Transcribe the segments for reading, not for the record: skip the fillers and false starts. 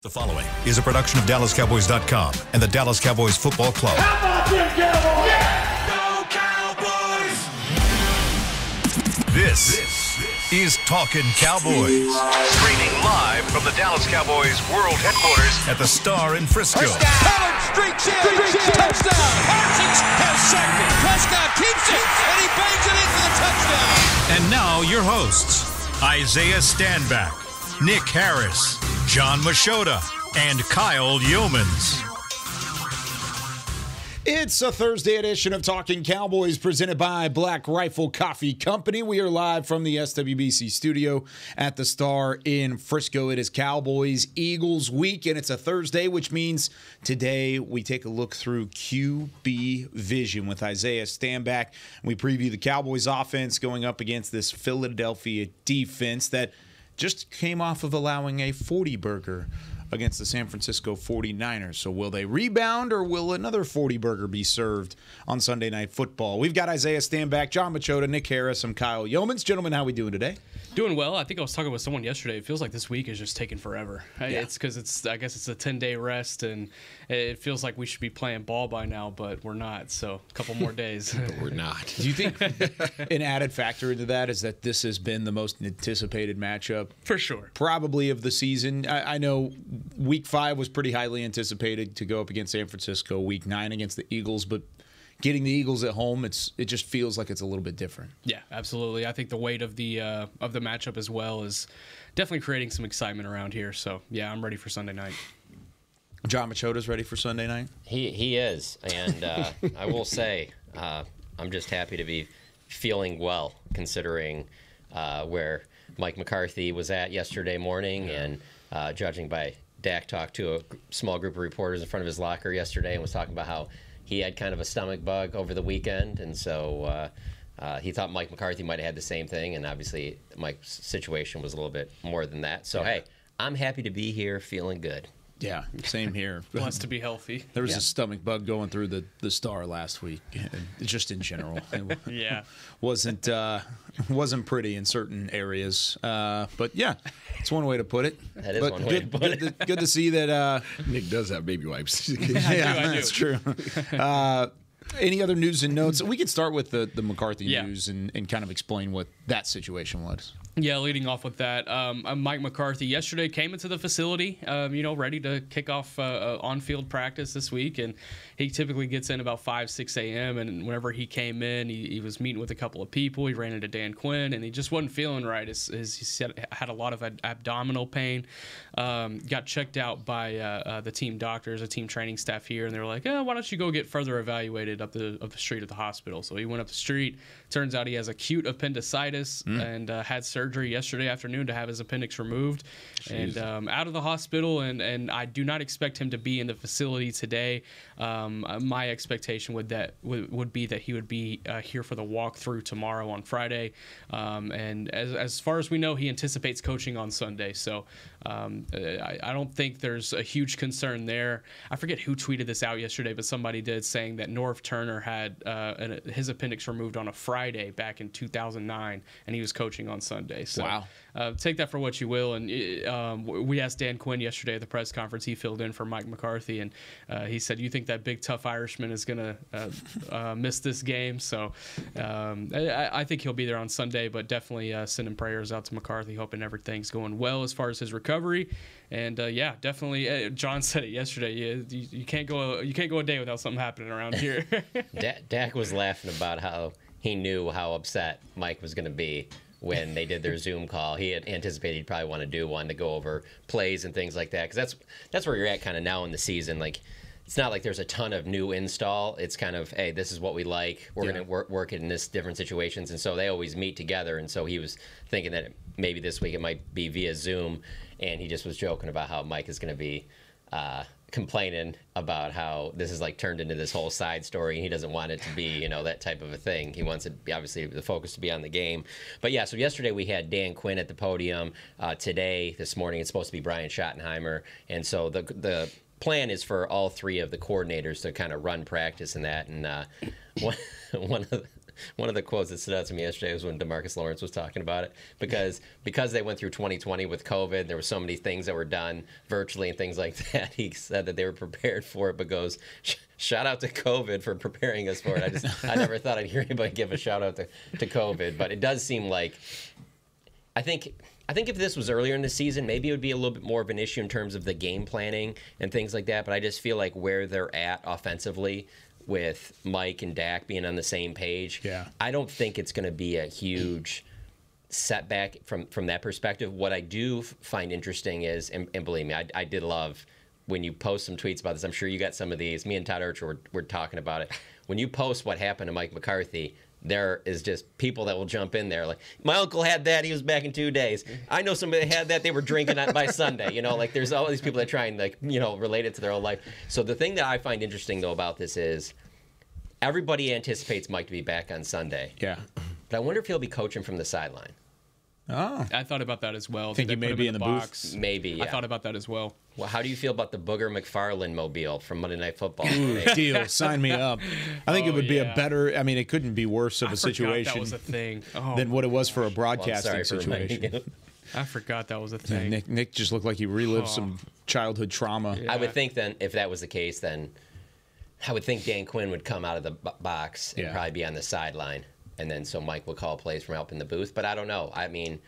The following is a production of DallasCowboys.com and the Dallas Cowboys Football Club. How about them Cowboys? Yeah! Go Cowboys! This is Talkin Cowboys. Streaming live from the Dallas Cowboys World Headquarters at the Star in Frisco. Pollard streaks in. Touchdown. Parsons has sacked it. Prescott keeps it, and he bangs it in for the touchdown. And now your hosts, Isaiah Stanback, Nick Harris, John Machota, and Kyle Yeomans. It's a Thursday edition of Talkin Cowboys presented by Black Rifle Coffee Company. We are live from the SWBC studio at the Star in Frisco. It is Cowboys-Eagles week, and it's a Thursday, which means today we take a look through QB Vision with Isaiah Stanback. We preview the Cowboys offense going up against this Philadelphia defense that just came off of allowing a 40-burger against the San Francisco 49ers. So will they rebound, or will another 40-burger be served on Sunday Night Football? We've got Isaiah Stanback, John Machota, Nick Harris, and Kyle Yeomans. Gentlemen, how we doing today? Doing well. I think I was talking with someone yesterday. It feels like this week is just taking forever. Yeah. It's because I guess it's a 10-day rest, and it feels like we should be playing ball by now, but we're not. So a couple more days. But we're not. Do you think an added factor into that is that this has been the most anticipated matchup? For sure. Probably of the season. I know Week 5 was pretty highly anticipated to go up against San Francisco. Week 9 against the Eagles, but getting the Eagles at home, it just feels like it's a little bit different. Yeah, absolutely. I think the weight of the matchup as well is definitely creating some excitement around here. So yeah, I'm ready for Sunday night. John Machota's ready for Sunday night? He is, and I will say I'm just happy to be feeling well, considering where Mike McCarthy was at yesterday morning, and judging by Dak talked to a small group of reporters in front of his locker yesterday and was talking about how he had kind of a stomach bug over the weekend, and so he thought Mike McCarthy might have had the same thing, and obviously Mike's situation was a little bit more than that. So, hey, I'm happy to be here, feeling good. Yeah, same here. Blessed to be healthy. There was a stomach bug going through the Star last week, just in general. Yeah. Wasn't pretty in certain areas. But, yeah, it's one way to put it. That is one way to put it. Good to see that. Nick does have baby wipes. I do. That's true. Any other news and notes? We could start with the McCarthy news and kind of explain what that situation was. Yeah, leading off with that, Mike McCarthy yesterday came into the facility, ready to kick off on-field practice this week, and he typically gets in about 5, 6 a.m., and whenever he came in, he was meeting with a couple of people. He ran into Dan Quinn, and he just wasn't feeling right. He said had a lot of abdominal pain. Got checked out by the team doctors, the team training staff here, and they were like, why don't you go get further evaluated up the street at the hospital? So he went up the street. Turns out he has acute appendicitis and had surgery yesterday afternoon to have his appendix removed. Jeez. And out of the hospital, and I do not expect him to be in the facility today. My expectation would be that he would be here for the walkthrough tomorrow on Friday. And as far as we know, he anticipates coaching on Sunday. So I don't think there's a huge concern there. I forget who tweeted this out yesterday, but somebody did, saying that Norv Turner had his appendix removed on a Friday back in 2009, and he was coaching on Sunday. So, wow. Take that for what you will. And we asked Dan Quinn yesterday at the press conference. He filled in for Mike McCarthy, and he said, "You think that big tough Irishman is going to miss this game?" So I think he'll be there on Sunday, but definitely sending prayers out to McCarthy, hoping everything's going well as far as his recovery. And definitely, John said it yesterday. You can't go a day without something happening around here. Dak was laughing about how he knew how upset Mike was going to be when they did their Zoom call. He had anticipated he'd probably want to do one to go over plays and things like that, because that's where you're at kind of now in the season. Like, it's not like there's a ton of new install. It's kind of, hey, this is what we like. We're going to work it in this different situations. And so they always meet together. And so he was thinking that maybe this week it might be via Zoom. And he just was joking about how Mike is going to be complaining about how this is like turned into this whole side story, and he doesn't want it to be, that type of a thing. He wants it, obviously, the focus to be on the game. But yeah, so yesterday we had Dan Quinn at the podium. This morning, it's supposed to be Brian Schottenheimer. And so the plan is for all three of the coordinators to kind of run practice in that. And one of one of the quotes that stood out to me yesterday was when DeMarcus Lawrence was talking about it, because they went through 2020 with COVID. There were so many things that were done virtually and things like that. He said that they were prepared for it, but goes, shout out to COVID for preparing us for it. I never thought I'd hear anybody give a shout out to COVID, but it does seem like, I think if this was earlier in the season, maybe it would be a little bit more of an issue in terms of the game planning and things like that. But I just feel like where they're at offensively with Mike and Dak being on the same page, I don't think it's going to be a huge setback from that perspective. What I do find interesting is, and believe me, I did love when you post some tweets about this. I'm sure you got some of these. Me and Todd Archer were talking about it. When you post what happened to Mike McCarthy, there is just people that will jump in there like, my uncle had that, he was back in 2 days. I know somebody that had that, they were drinking that by Sunday. You know, like there's all these people that try and like, you know, relate it to their own life. So the thing that I find interesting though about this is everybody anticipates Mike to be back on Sunday. Yeah. But I wonder if he'll be coaching from the sideline. Oh. I thought about that as well. Think Did he they may put be him in the box? booth? Maybe, yeah. I thought about that as well. Well, how do you feel about the Booger McFarland mobile from Monday Night Football? Deal. Sign me up. I think it would be a better, I mean, it couldn't be worse of a situation that was a thing. than what it was for a broadcasting Well, I'm sorry for reminding situation. you. I forgot that was a thing. Nick just looked like he relived some childhood trauma. I would think then, if that was the case, then I would think Dan Quinn would come out of the box and probably be on the sideline, and then so Mike would call plays from up in the booth. But I don't know. I mean,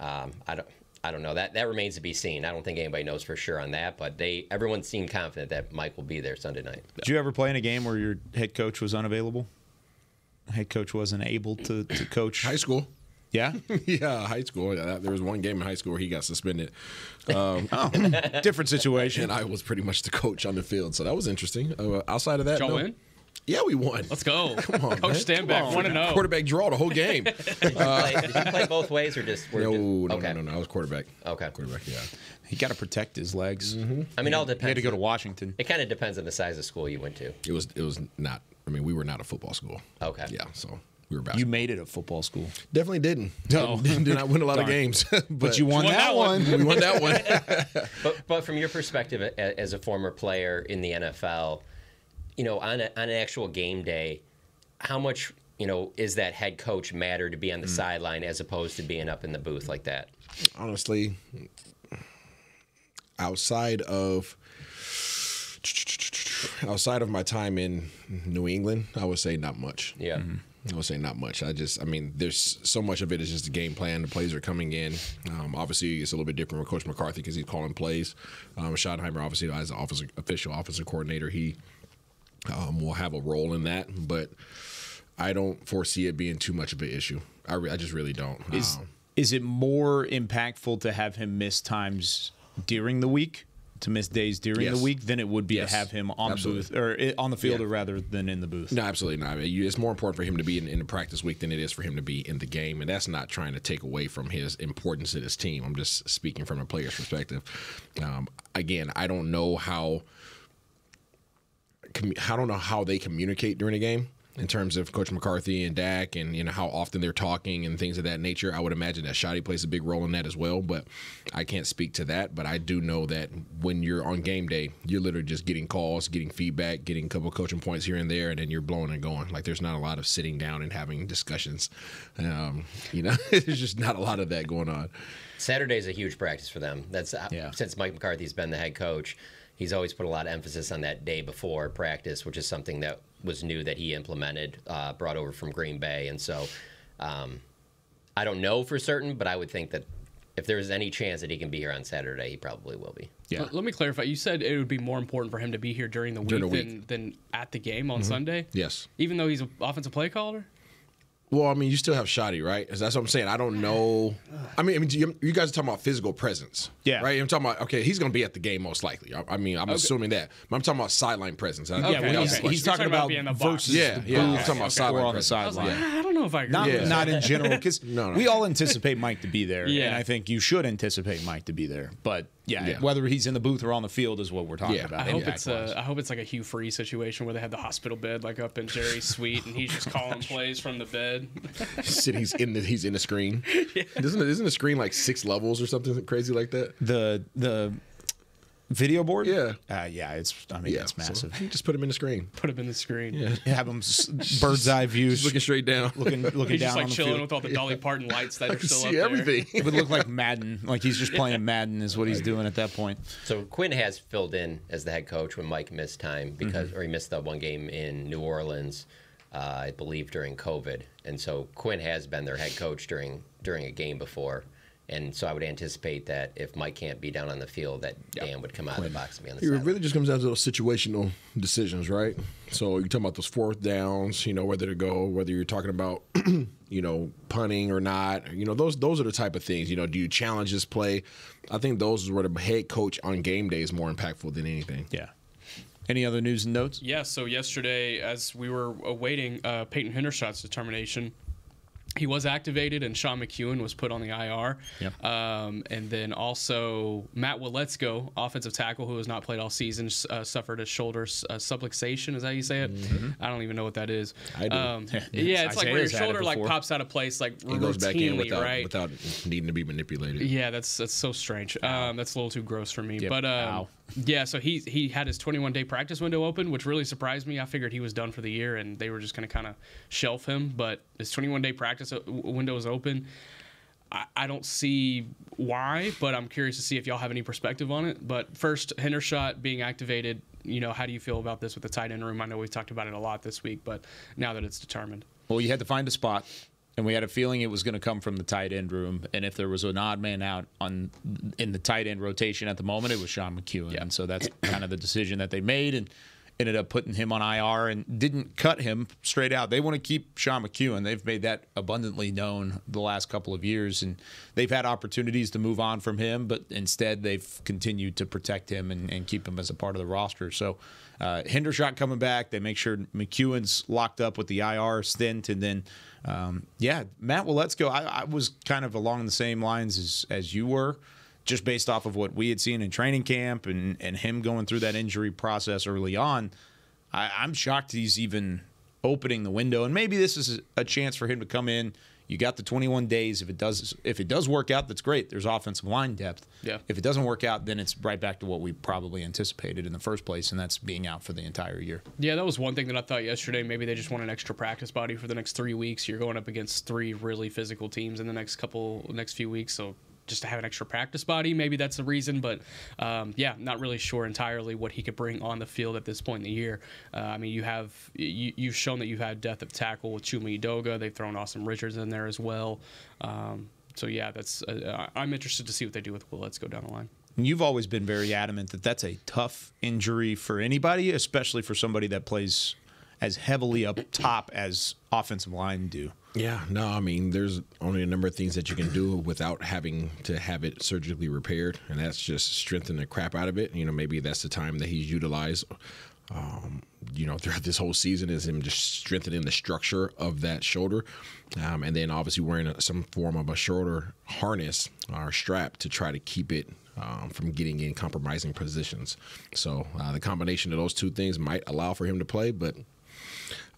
I don't know. That remains to be seen. I don't think anybody knows for sure on that. But everyone seemed confident that Mike will be there Sunday night. Did you ever play in a game where your head coach was unavailable? Head coach wasn't able to coach? High school. Yeah? Yeah, high school. Yeah, there was one game in high school where he got suspended. Different situation. And I was pretty much the coach on the field. So that was interesting. Outside of that, Did y'all no. win? Yeah, we won. Let's go. Come on, Coach Stanback, 1-0. Quarterback draw the whole game. Did you play both ways or just? No. Okay. I was quarterback. Okay. Quarterback, yeah. He got to protect his legs. I mean, it all depends. He had to go to Washington. It kind of depends on the size of school you went to. It was not. I mean, we were not a football school. Okay. Yeah, so we were basketball. You made it a football school. Definitely didn't. No. Did not win a lot of Darn. games. But you won that one. We won that one. But from your perspective as a former player in the NFL, you know, on an actual game day, how much, you know, is that head coach matter to be on the sideline as opposed to being up in the booth like that? Honestly, outside of my time in New England, I would say not much. Yeah. I would say not much. I mean, there's so much of it is just the game plan. The plays are coming in. Obviously, it's a little bit different with Coach McCarthy because he's calling plays. Schottenheimer, obviously, as an official offensive coordinator, he will have a role in that. But I don't foresee it being too much of an issue. I just really don't. Is it more impactful to have him miss times during the week, to miss days during the week, than it would be to have him on the booth or on the field, or rather than in the booth? No, absolutely not. I mean, it's more important for him to be in the practice week than it is for him to be in the game, and that's not trying to take away from his importance to his team. I'm just speaking from a player's perspective. Again, I don't know how they communicate during the game in terms of Coach McCarthy and Dak, and you know how often they're talking and things of that nature. I would imagine that Shotty plays a big role in that as well, but I can't speak to that. But I do know that when you're on game day, you're literally just getting calls, getting feedback, getting a couple of coaching points here and there, and then you're blowing and going. Like, there's not a lot of sitting down and having discussions. You know, there's just not a lot of that going on. Saturday's a huge practice for them. That's since Mike McCarthy's been the head coach, he's always put a lot of emphasis on that day before practice, which is something that was new that he implemented, brought over from Green Bay. And so I don't know for certain, but I would think that if there's any chance that he can be here on Saturday, he probably will be. Yeah. Let me clarify. You said it would be more important for him to be here during the week, than at the game on Sunday? Yes. Even though he's an offensive play caller? Well, I mean, you still have Shotty, right? That's what I'm saying. I don't know. I mean, you guys are talking about physical presence, yeah, right? I'm talking about, okay, he's going to be at the game most likely. I mean, I'm assuming that. But I'm talking about sideline presence. He's talking about versus I'm talking about sideline presence. I was like, I don't know if I agree. Not in general, because we all anticipate Mike to be there, and I think you should anticipate Mike to be there. But whether he's in the booth or on the field is what we're talking about. I hope it's like a Hugh Freeze situation where they have the hospital bed like up in Jerry's suite, and he's just calling plays from the bed. He's in the screen. Isn't the screen like 6 levels or something crazy like that? Video board? Yeah. Yeah, it's massive. So you just put him in the screen. Put him in the screen. Yeah. Have him bird's eye view. Just looking straight down. Looking He's down just like on the chilling field. with all the Dolly Parton lights that are still See up there. everything. It would look like Madden. Like he's just playing Madden is what he's doing at that point. So Quinn has filled in as the head coach when Mike missed time because, or he missed the one game in New Orleans, I believe during COVID, and so Quinn has been their head coach during a game before, and so I would anticipate that if Mike can't be down on the field, that Dan would come out of the box and be on the It sideline. really just comes down to those situational decisions, right? So you're talking about those fourth downs, whether to go, whether you're talking about, punting or not. Those are the type of things. Do you challenge this play? I think those is where the head coach on game day is more impactful than anything. Yeah. Any other news and notes? Yeah, so yesterday, as we were awaiting Peyton Hendershot's determination, he was activated, and Sean McEwen was put on the IR. Yep. And then also Matt Waletzko, offensive tackle, who has not played all season, suffered a shoulder subluxation. Is that how you say it? Mm-hmm. I don't even know what that is. I do. Yeah, it's like where your Isaiah's had it shoulder like before. pops out of place, like It goes back in routinely, without needing to be manipulated. Yeah, that's so strange. That's a little too gross for me. Yep. But Ow. yeah, so he had his 21-day practice window open, which really surprised me. I figured he was done for the year, and they were just going to kind of shelf him. But his 21-day practice window is open. I don't see why, but I'm curious to see if y'all have any perspective on it. But first, Hendershot being activated, how do you feel about this with the tight end room? I know we've talked about it a lot this week, but now that it's determined. Well, you had to find a spot, and we had a feeling it was going to come from the tight end room. And if there was an odd man out in the tight end rotation at the moment, it was Sean McEwen. Yeah. And so that's kind of the decision that they made, and ended up putting him on IR and didn't cut him straight out. They want to keep Sean McEwen. They've made that abundantly known the last couple of years, and they've had opportunities to move on from him, but instead they've continued to protect him and keep him as a part of the roster. So Hendershot coming back, they make sure McEwen's locked up with the IR stint, and then Matt Waletzko, I was kind of along the same lines as you were, just based off of what we had seen in training camp and him going through that injury process early on. I'm shocked he's even opening the window, and maybe this is a chance for him to come in. You got the 21 days. If it does work out, that's great. There's offensive line depth. Yeah. If it doesn't work out, then it's right back to what we probably anticipated in the first place, and that's being out for the entire year. Yeah, that was one thing that I thought yesterday. Maybe they just want an extra practice body for the next 3 weeks. You're going up against 3 really physical teams in the next few weeks, so just to have an extra practice body, maybe that's the reason. But not really sure entirely what he could bring on the field at this point in the year. I mean, you've shown that you've had depth of tackle with Chuma Edoga. They've thrown Austin Richards in there as well. So yeah, that's I'm interested to see what they do with Will. Let's go down the line. You've always been very adamant that that's a tough injury for anybody, especially for somebody that plays as heavily up top as offensive line do. Yeah, no, I mean, there's only a number of things that you can do without having to have it surgically repaired, and that's just strengthen the crap out of it. Maybe that's the time that he's utilized, throughout this whole season, is him just strengthening the structure of that shoulder, and then obviously wearing some form of a shoulder harness or strap to try to keep it from getting in compromising positions. So the combination of those two things might allow for him to play, but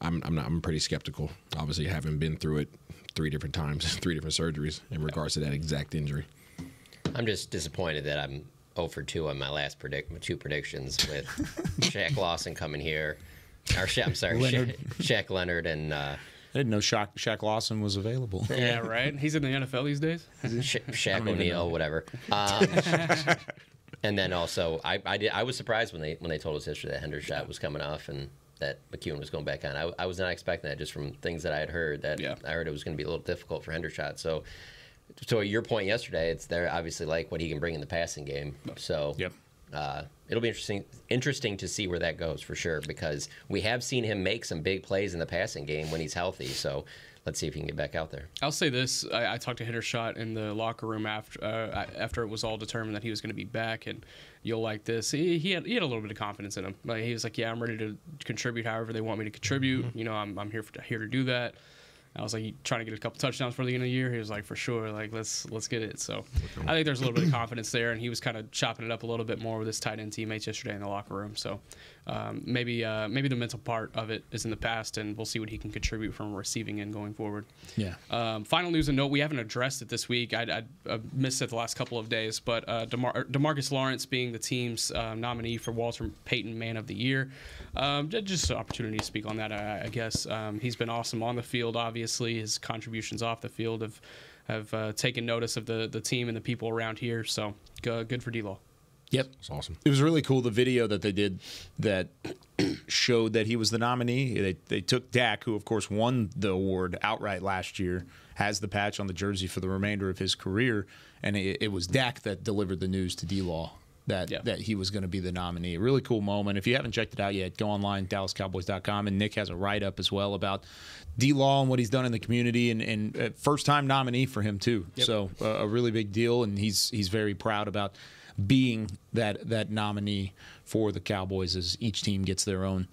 I'm pretty skeptical. Obviously, having been through it 3 different times, 3 different surgeries in regards to that exact injury. I'm just disappointed that I'm 0 for 2 on my last 2 predictions with Shaq Lawson coming here. Shaq Leonard and I didn't know Shaq Lawson was available. Yeah, right. He's in the NFL these days. Shaq O'Neal, whatever. And then also, I was surprised when they told us yesterday that Hendershot was coming off and that McEwen was going back on. I was not expecting that just from things that I had heard. I heard it was going to be a little difficult for Hendershot. So at your point yesterday, they're obviously like what he can bring in the passing game. So Yep. It'll be interesting to see where that goes for sure, because we have seen him make some big plays in the passing game when he's healthy. So let's see if he can get back out there. I'll say this: I talked to Hendershot in the locker room after it was all determined that he was going to be back, and you'll like this. He had a little bit of confidence in him. Like, he was like, "Yeah, I'm ready to contribute however they want me to contribute. I'm here to do that." I was like, you trying to get a couple touchdowns for the end of the year? He was like, for sure. Like, let's get it. So I think there's a little bit of confidence there, and he was kind of chopping it up a little bit more with his tight end teammates yesterday in the locker room. So maybe the mental part of it is in the past, and we'll see what he can contribute from receiving end going forward. Yeah. Final news and note, we haven't addressed it this week. I missed it the last couple of days, but DeMarcus Lawrence being the team's nominee for Walter Payton Man of the Year. Just an opportunity to speak on that, I guess. He's been awesome on the field, obviously. His contributions off the field have taken notice of the team and the people around here. So good for D-Law. Yep. It's awesome. It was really cool, the video that they did that showed that he was the nominee. They took Dak, who, of course, won the award outright last year, has the patch on the jersey for the remainder of his career, and it was Dak that delivered the news to D-Law that he was going to be the nominee. A really cool moment. If you haven't checked it out yet, go online, DallasCowboys.com, and Nick has a write-up as well about D-Law and what he's done in the community, and first-time nominee for him, too. Yep. So a really big deal, and he's very proud about being that nominee for the Cowboys as each team gets their own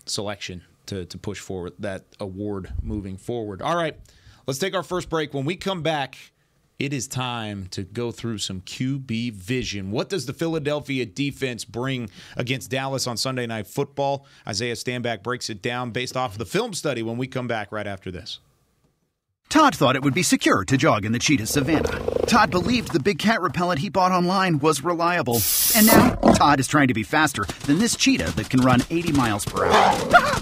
selection to push forward that award moving forward. All right, let's take our first break. When we come back, it is time to go through some QB vision. What does the Philadelphia defense bring against Dallas on Sunday Night Football? Isaiah Stanback breaks it down based off of the film study when we come back right after this. Todd thought it would be secure to jog in the cheetah savanna. Todd believed the big cat repellent he bought online was reliable. And now, Todd is trying to be faster than this cheetah that can run 80 miles per hour.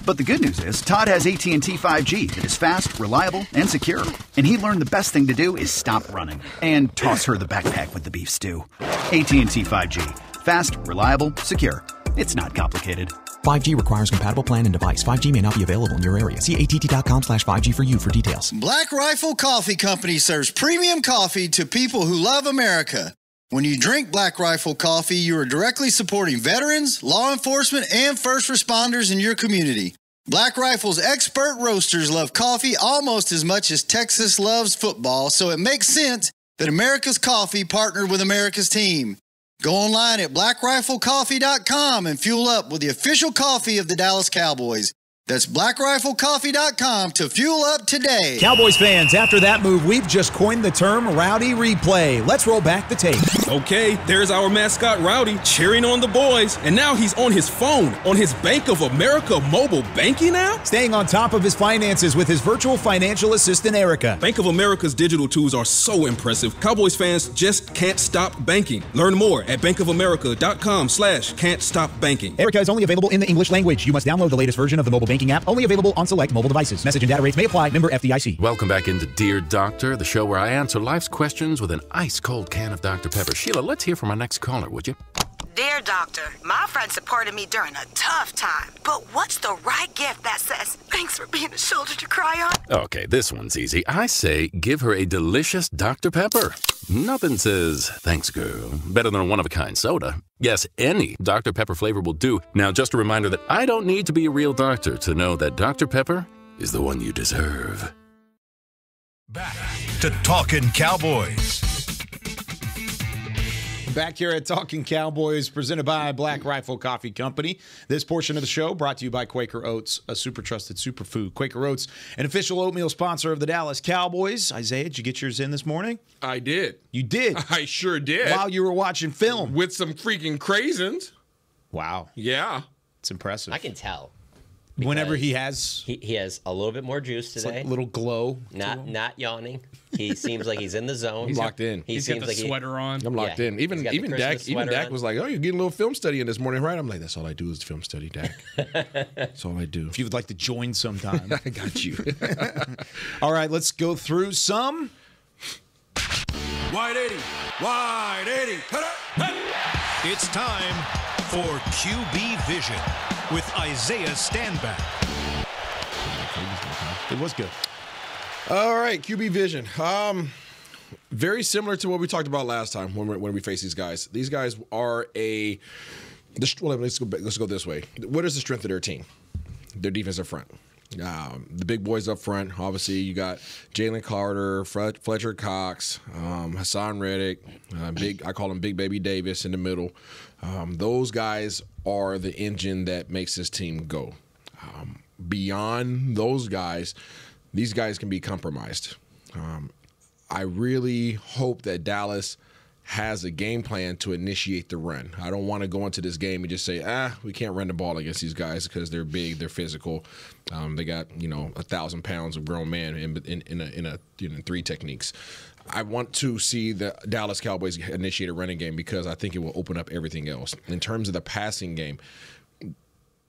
But the good news is, Todd has AT&T 5G that is fast, reliable, and secure. And he learned the best thing to do is stop running and toss her the backpack with the beef stew. AT&T 5G. Fast, reliable, secure. It's not complicated. 5G requires compatible plan and device. 5G may not be available in your area. See att.com/5G for you for details. Black Rifle Coffee Company serves premium coffee to people who love America. When you drink Black Rifle coffee, you are directly supporting veterans, law enforcement, and first responders in your community. Black Rifle's expert roasters love coffee almost as much as Texas loves football, so it makes sense that America's Coffee partnered with America's team. Go online at blackriflecoffee.com and fuel up with the official coffee of the Dallas Cowboys. That's blackriflecoffee.com to fuel up today. Cowboys fans, after that move, we've just coined the term Rowdy Replay. Let's roll back the tape. Okay, there's our mascot Rowdy cheering on the boys. And now he's on his phone, on his Bank of America mobile banking app? Staying on top of his finances with his virtual financial assistant, Erica. Bank of America's digital tools are so impressive. Cowboys fans just can't stop banking. Learn more at bankofamerica.com/can't-stop-banking. Erica is only available in the English language. You must download the latest version of the mobile banking app, only available on select mobile devices. Message and data rates may apply. Member FDIC. Welcome back into Dear Doctor, the show where I answer life's questions with an ice-cold can of Dr. Pepper. Sheila, let's hear from our next caller, would you? Dear Doctor, my friend supported me during a tough time, but what's the right gift that says, thanks for being a shoulder to cry on? Okay, this one's easy. I say give her a delicious Dr. Pepper. Nothing says, thanks, girl, better than a one-of-a-kind soda. Yes, any Dr. Pepper flavor will do. Now, just a reminder that I don't need to be a real doctor to know that Dr. Pepper is the one you deserve. Back to Talkin Cowboys. Back here at Talkin Cowboys, presented by Black Rifle Coffee Company. This portion of the show brought to you by Quaker Oats, a super trusted superfood. Quaker Oats, an official oatmeal sponsor of the Dallas Cowboys. Isaiah, did you get yours in this morning? I did. You did? I sure did. While you were watching film. With some freaking craisins. Wow. Yeah. It's impressive. I can tell. Whenever he has a little bit more juice today. Like a little glow. Not yawning. He seems like he's in the zone. He's locked in. He's got the sweater on. I'm locked in. Even Dak was like, "Oh, you're getting a little film study in this morning, right?" I'm like, "That's all I do is film study, Dak. That's all I do." If you would like to join sometime, I got you. All right, let's go through some. Wide 80. Wide 80. It's time for QB Vision with Isaiah Stanback. It was good. All right, QB Vision. Very similar to what we talked about last time when we face these guys. These guys are let's go this way. What is the strength of their team? Their defensive front. The big boys up front. Obviously, you got Jalen Carter, Fletcher Cox, Hassan Reddick, I call him Big Baby Davis in the middle. Those guys are the engine that makes this team go. Beyond those guys, these guys can be compromised. I really hope that Dallas has a game plan to initiate the run. I don't want to go into this game and just say, we can't run the ball against these guys because they're big, they're physical. They got 1,000 pounds of grown man in 3 techniques. I want to see the Dallas Cowboys initiate a running game because I think it will open up everything else. In terms of the passing game,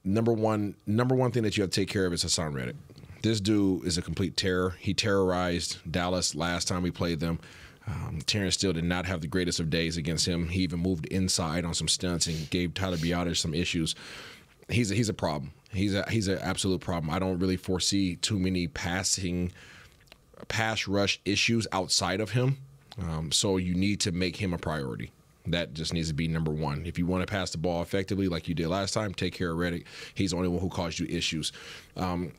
number one thing that you have to take care of is Hassan Reddick. This dude is a complete terror. He terrorized Dallas last time we played them. Terrence Steele did not have the greatest of days against him. He even moved inside on some stunts and gave Tyler Biadasz some issues. He's a problem. He's an absolute problem. I don't really foresee too many pass rush issues outside of him. So you need to make him a priority. That just needs to be number one. If you want to pass the ball effectively like you did last time, take care of Reddick. He's the only one who caused you issues.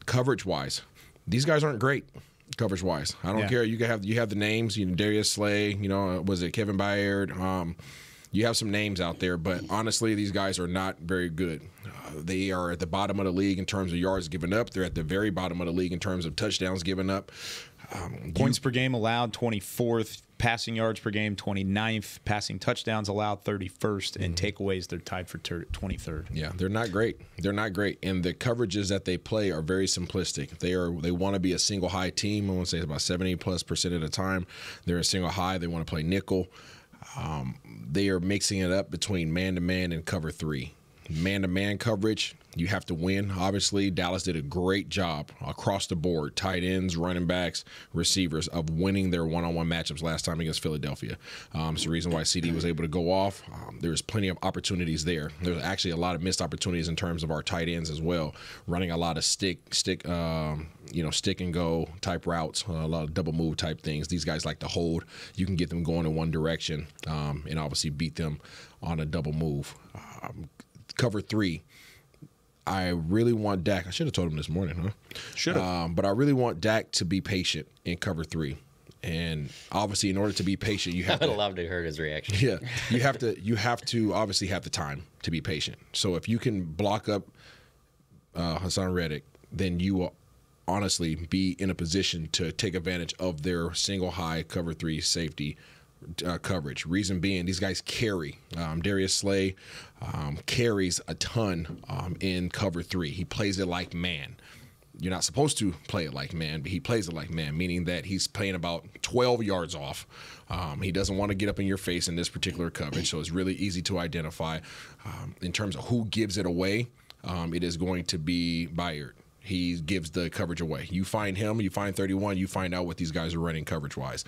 Coverage-wise, these guys aren't great. Coverage-wise, I don't care. You have the names. Darius Slay. Was it Kevin Byard? You have some names out there, but honestly, these guys are not very good. They are at the bottom of the league in terms of yards given up. They're at the very bottom of the league in terms of touchdowns given up. Points per game allowed, 24th. Passing yards per game, 29th. Passing touchdowns allowed, 31st. And takeaways, they're tied for 23rd. Yeah, they're not great. They're not great. And the coverages that they play are very simplistic. They want to be a single high team. I want to say it's about 70+% of the time. They're a single high. They want to play nickel. They are mixing it up between man-to-man and cover 3. Man-to-man coverage, you have to win. Obviously, Dallas did a great job across the board, tight ends, running backs, receivers, of winning their one-on-one matchups last time against Philadelphia. It's the reason why CD was able to go off. There's plenty of opportunities there. There's actually a lot of missed opportunities in terms of our tight ends as well, running a lot of stick and go type routes, a lot of double move type things. These guys like to hold. You can get them going in one direction and obviously beat them on a double move. Cover 3. I really want Dak. I should have told him this morning, huh? Should have. But I really want Dak to be patient in cover 3. And obviously, in order to be patient, you have I would love to hear his reaction. Yeah, you have to obviously have the time to be patient. So if you can block up Hassan Reddick, then you will honestly be in a position to take advantage of their single high cover 3 safety coverage. Reason being, these guys carry. Darius Slay carries a ton in cover 3. He plays it like man. You're not supposed to play it like man, but he plays it like man, meaning that he's playing about 12 yards off. He doesn't want to get up in your face in this particular coverage, so it's really easy to identify. In terms of who gives it away, it is going to be Byard. He gives the coverage away. You find him, you find 31, you find out what these guys are running coverage-wise.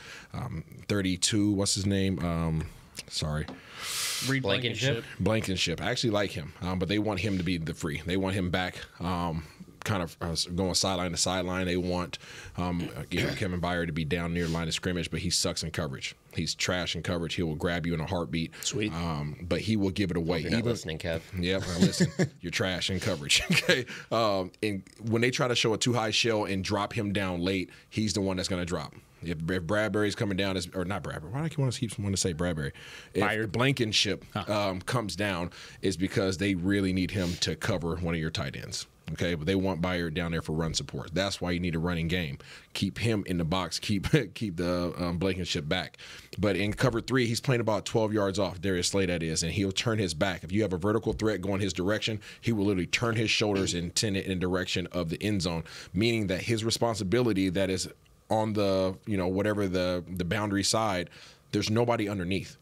32, what's his name? Sorry. Reed Blankenship. Blankenship. I actually like him, but they want him to be the free. They want him back kind of going sideline to sideline. They want Kevin Byard to be down near the line of scrimmage, but he sucks in coverage. He's trash in coverage. He will grab you in a heartbeat. Sweet. But he will give it away. You're not listening, Kev. Yeah, well, listen. You're trash in coverage. Okay. And when they try to show a too high shell and drop him down late, he's the one that's going to drop. If Bradbury's coming down, or not Bradbury, why do I keep wanting to say Bradbury? If Blankenship comes down, it's because they really need him to cover one of your tight ends. Okay, but they want Byard down there for run support. That's why you need a running game. Keep him in the box. Keep the Blankenship back. But in cover 3, he's playing about 12 yards off. Darius Slay, that is, and he'll turn his back. If you have a vertical threat going his direction, he will literally turn his shoulders and tend it in the direction of the end zone, meaning that his responsibility that is on the whatever the boundary side, there's nobody underneath.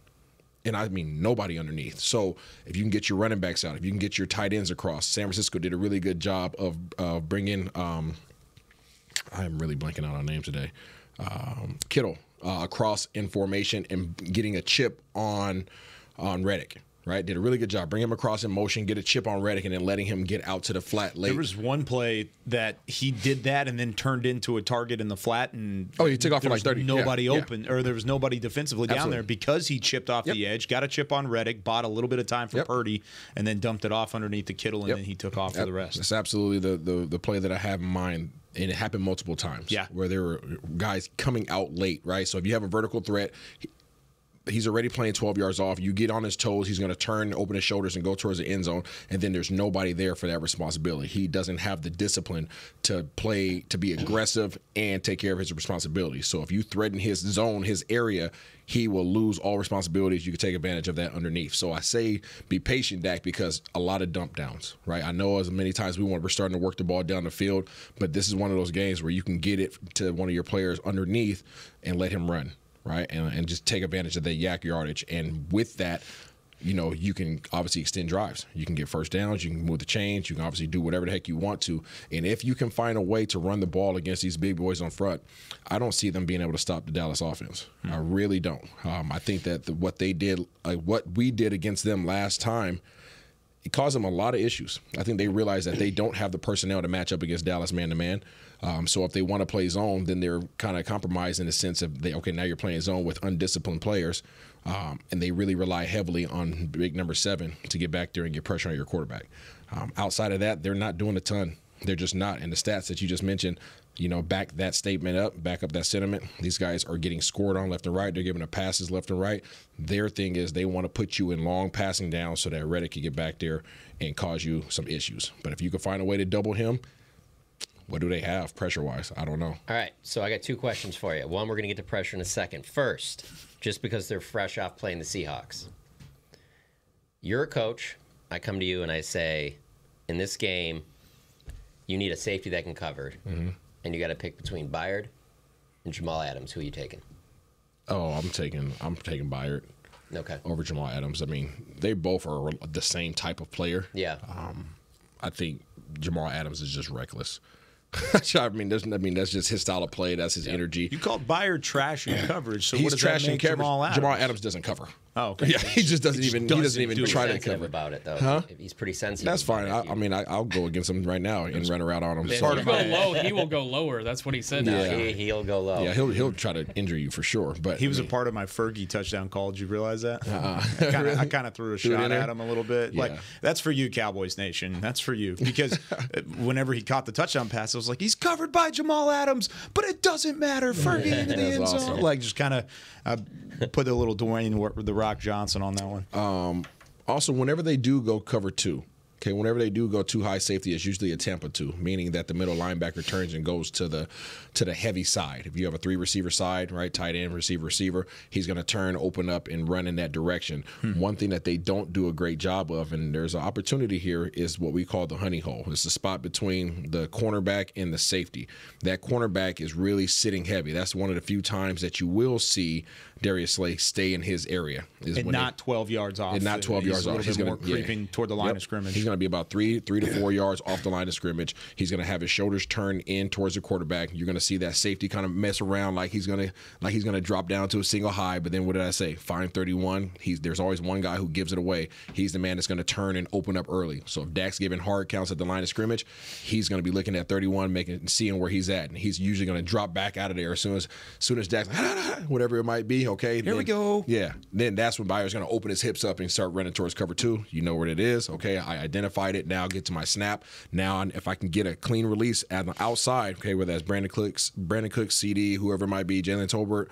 And I mean nobody underneath. So if you can get your running backs out, if you can get your tight ends across, San Francisco did a really good job of bringing I'm really blanking out on names today. Kittle across in formation and getting a chip on Reddick. Right, did a really good job. Bring him across in motion, get a chip on Reddick, and then letting him get out to the flat late. There was one play that he did that and then turned into a target in the flat, and he took off for like 30. Nobody open, or there was nobody defensively down there because he chipped off the edge, got a chip on Reddick, bought a little bit of time for Purdy, and then dumped it off underneath the Kittle, and then he took off for the rest. That's absolutely the play that I have in mind. And it happened multiple times. Yeah, where there were guys coming out late. Right, so if you have a vertical threat, he's already playing 12 yards off. You get on his toes, he's going to turn, open his shoulders, and go towards the end zone, and then there's nobody there for that responsibility. He doesn't have the discipline to play, to be aggressive and take care of his responsibility. So if you threaten his zone, his area, he will lose all responsibilities. You can take advantage of that underneath. So I say be patient, Dak, because a lot of dump downs, right? I know as many times we're starting to work the ball down the field, but this is one of those games where you can get it to one of your players underneath and let him run. Right, and just take advantage of that yak yardage. And with that, you can obviously extend drives. You can get first downs. You can move the chains. You can obviously do whatever the heck you want to. And if you can find a way to run the ball against these big boys on front, I don't see them being able to stop the Dallas offense. I really don't. I think that what they did, what we did against them last time, it caused them a lot of issues. I think they realized that they don't have the personnel to match up against Dallas man-to-man. So if they want to play zone, then they're kind of compromised in the sense of, now you're playing zone with undisciplined players, and they really rely heavily on big number 7 to get back there and get pressure on your quarterback. Outside of that, they're not doing a ton. They're just not. And the stats that you just mentioned, back that statement up, back up that sentiment. These guys are getting scored on left and right. They're giving up passes left and right. Their thing is they want to put you in long passing down so that Reddick can get back there and cause you some issues. But if you can find a way to double him, what do they have pressure-wise? I don't know. All right, so I got 2 questions for you. One, we're going to get to pressure in a second. First, just because they're fresh off playing the Seahawks. You're a coach. I come to you and I say, in this game, you need a safety that can cover. Mm-hmm. And you got to pick between Byard and Jamal Adams. Who are you taking? Oh, I'm taking Byard. Okay. Over Jamal Adams. I mean, they both are the same type of player. Yeah. I think Jamal Adams is just reckless. I mean, that's just his style of play. That's his energy. You called Byard trash in coverage. So He's what does trash that make in coverage. Jamal Adams? Jamal Adams doesn't cover. Oh, okay. Yeah, he just doesn't even try to cover about it though. Huh? He's pretty sensitive. That's fine. I'll go against him right now and run around on him. If you go low, he will go lower. That's what he said. No, he'll go low. Yeah, he'll try to injure you for sure. But he was a part of my Fergie touchdown call. Did you realize that? I kind of threw a shot at him a little bit. Yeah. Like, that's for you, Cowboys Nation. That's for you. Because whenever he caught the touchdown pass, I was like, he's covered by Jamal Adams, but it doesn't matter. Fergie into the end zone. Awesome. Like, just kind of put a little Dwayne the Rock Johnson on that one. Also, whenever they do go cover 2, whenever they do go too high safety, it's usually a Tampa 2, meaning that the middle linebacker turns and goes to the heavy side. If you have a 3-receiver side, right, tight end, receiver, he's going to turn, open up, and run in that direction. One thing that they don't do a great job of, and there's an opportunity here, is what we call the honey hole. It's the spot between the cornerback and the safety. That cornerback is really sitting heavy. That's one of the few times that you will see Darius Slay stay in his area. And not 12 yards off. And not 12 yards off. He's going to creeping toward the line of scrimmage. He's going to be about 3 to 4 yards off the line of scrimmage. He's going to have his shoulders turned in towards the quarterback. You're going to see that safety kind of mess around like he's going to drop down to a single high. But then what did I say? Fine 31. There's always one guy who gives it away. He's the man that's going to turn and open up early. So if Dak's giving hard counts at the line of scrimmage, he's going to be looking at 31, seeing where he's at, and he's usually going to drop back out of there as soon as Dak's whatever it might be. Okay, here we go. Yeah, then that's when Byard's going to open his hips up and start running towards cover 2. You know where it is. Okay, I identified it. Now get to my snap. Now if I can get a clean release at the outside, okay, whether that's Brandon Cooks, CD, whoever it might be, Jalen Tolbert,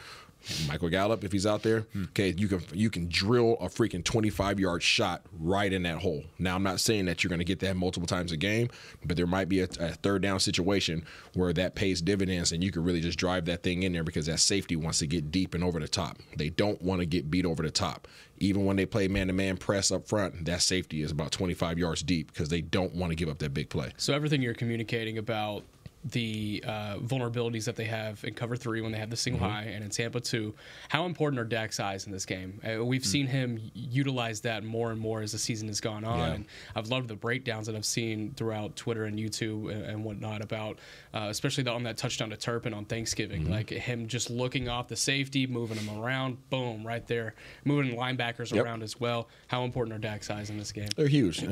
Michael Gallup, if he's out there, okay, you can drill a freaking 25-yard shot right in that hole. Now, I'm not saying that you're going to get that multiple times a game, but there might be a third down situation where that pays dividends and you can really just drive that thing in there because that safety wants to get deep and over the top. They don't want to get beat over the top. Even when they play man-to-man press up front, that safety is about 25 yards deep because they don't want to give up that big play. So everything you're communicating about the vulnerabilities that they have in cover 3 when they have the single high and in Tampa 2, how important are Dak's eyes in this game? We've seen him utilize that more and more as the season has gone on. And I've loved the breakdowns that I've seen throughout Twitter and YouTube and whatnot about, especially on that touchdown to Turpin on Thanksgiving, like him just looking off the safety, moving him around, boom, right there, moving linebackers around as well. How important are Dak's eyes in this game? They're huge.